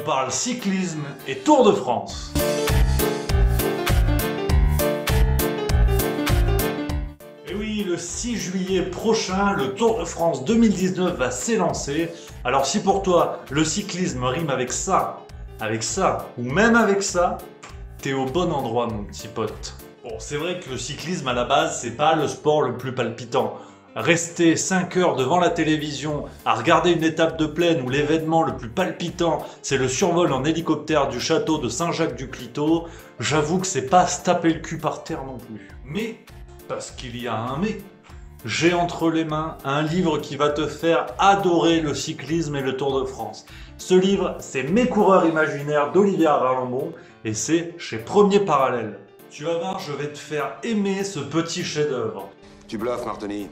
parle cyclisme et Tour de France. Et oui, le 6 juillet prochain, le Tour de France 2019 va s'élancer. Alors si pour toi, le cyclisme rime avec ça, ou même avec ça, t'es au bon endroit mon petit pote. Bon, c'est vrai que le cyclisme à la base, c'est pas le sport le plus palpitant. Rester 5 heures devant la télévision à regarder une étape de plaine où l'événement le plus palpitant, c'est le survol en hélicoptère du château de Saint-Jacques-du-Clito, j'avoue que c'est pas se taper le cul par terre non plus. Mais, parce qu'il y a un mais, j'ai entre les mains un livre qui va te faire adorer le cyclisme et le Tour de France. Ce livre, c'est Mes coureurs imaginaires d'Olivier Aralambon et c'est chez Premier Parallèle. Tu vas voir, je vais te faire aimer ce petit chef-d'œuvre. Tu bluffes, Martoni.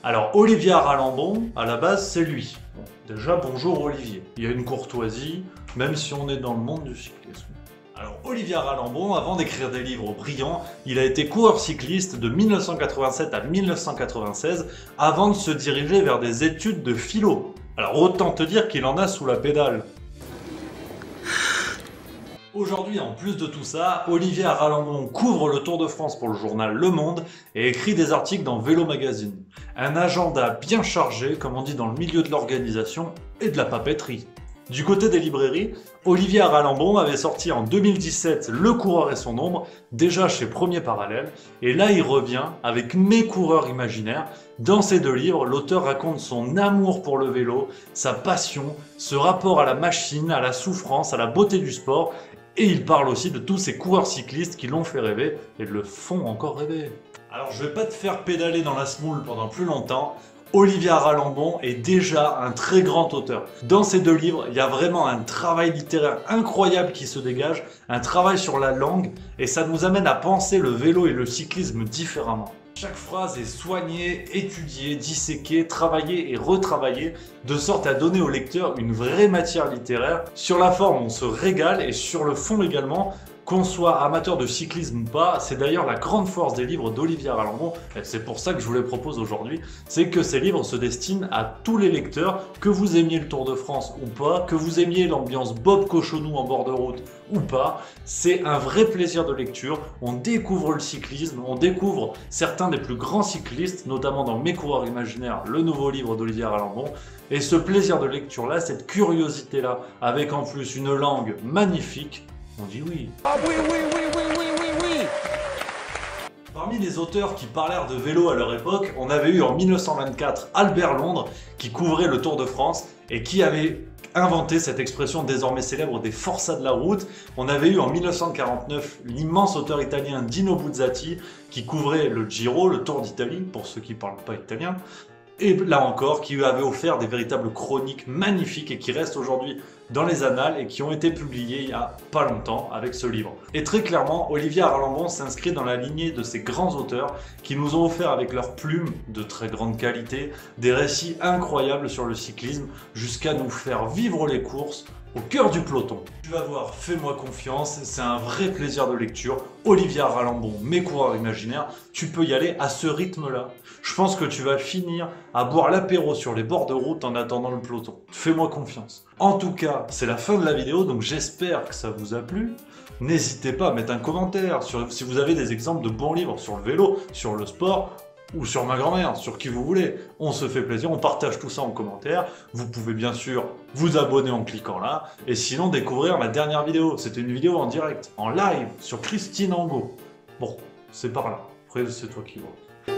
Alors, Olivier Aralambon, à la base, c'est lui. Bon, déjà, bonjour Olivier. Il y a une courtoisie, même si on est dans le monde du cyclisme. Alors, Olivier Aralambon, avant d'écrire des livres brillants, il a été coureur cycliste de 1987 à 1996, avant de se diriger vers des études de philo. Alors, autant te dire qu'il en a sous la pédale. Aujourd'hui, en plus de tout ça, Olivier Aralambon couvre le Tour de France pour le journal Le Monde et écrit des articles dans Vélo Magazine. Un agenda bien chargé, comme on dit dans le milieu de l'organisation et de la papeterie. Du côté des librairies, Olivier Aralambon avait sorti en 2017 Le coureur et son ombre, déjà chez Premier Parallèle, et là il revient avec Mes coureurs imaginaires. Dans ces deux livres, l'auteur raconte son amour pour le vélo, sa passion, ce rapport à la machine, à la souffrance, à la beauté du sport. Et il parle aussi de tous ces coureurs cyclistes qui l'ont fait rêver et le font encore rêver. Alors je vais pas te faire pédaler dans la semoule pendant plus longtemps. Olivier Aralambon est déjà un très grand auteur. Dans ces deux livres, il y a vraiment un travail littéraire incroyable qui se dégage, un travail sur la langue, et ça nous amène à penser le vélo et le cyclisme différemment. Chaque phrase est soignée, étudiée, disséquée, travaillée et retravaillée, de sorte à donner au lecteur une vraie matière littéraire. Sur la forme, on se régale et sur le fond également, qu'on soit amateur de cyclisme ou pas, c'est d'ailleurs la grande force des livres d'Olivier Aralambon, et c'est pour ça que je vous les propose aujourd'hui, c'est que ces livres se destinent à tous les lecteurs, que vous aimiez le Tour de France ou pas, que vous aimiez l'ambiance Bob Cochonou en bord de route ou pas, c'est un vrai plaisir de lecture, on découvre le cyclisme, on découvre certains des plus grands cyclistes, notamment dans Mes coureurs imaginaires, le nouveau livre d'Olivier Aralambon, et ce plaisir de lecture là, cette curiosité là, avec en plus une langue magnifique, on dit oui. Ah oui, oui, oui, oui, oui, oui, oui. Parmi les auteurs qui parlèrent de vélo à leur époque, on avait eu en 1924 Albert Londres qui couvrait le Tour de France et qui avait inventé cette expression désormais célèbre des forçats de la route. On avait eu en 1949 l'immense auteur italien Dino Buzzati qui couvrait le Giro, le Tour d'Italie, pour ceux qui ne parlent pas italien. Et là encore, qui lui avait offert des véritables chroniques magnifiques et qui restent aujourd'hui dans les annales et qui ont été publiées il y a pas longtemps avec ce livre. Et très clairement, Olivier Aralambon s'inscrit dans la lignée de ces grands auteurs qui nous ont offert avec leurs plumes de très grande qualité des récits incroyables sur le cyclisme jusqu'à nous faire vivre les courses au cœur du peloton. Tu vas voir, fais-moi confiance, c'est un vrai plaisir de lecture. Olivier Aralambon, Mes coureurs imaginaires, tu peux y aller à ce rythme-là. Je pense que tu vas finir à boire l'apéro sur les bords de route en attendant le peloton. Fais-moi confiance. En tout cas, c'est la fin de la vidéo, donc j'espère que ça vous a plu. N'hésitez pas à mettre un commentaire si vous avez des exemples de bons livres sur le vélo, sur le sport, ou sur ma grand-mère, sur qui vous voulez. On se fait plaisir, on partage tout ça en commentaire. Vous pouvez bien sûr vous abonner en cliquant là, et sinon découvrir ma dernière vidéo. C'était une vidéo en direct, en live, sur Christine Angot. Bon, c'est par là. Après, c'est toi qui vois.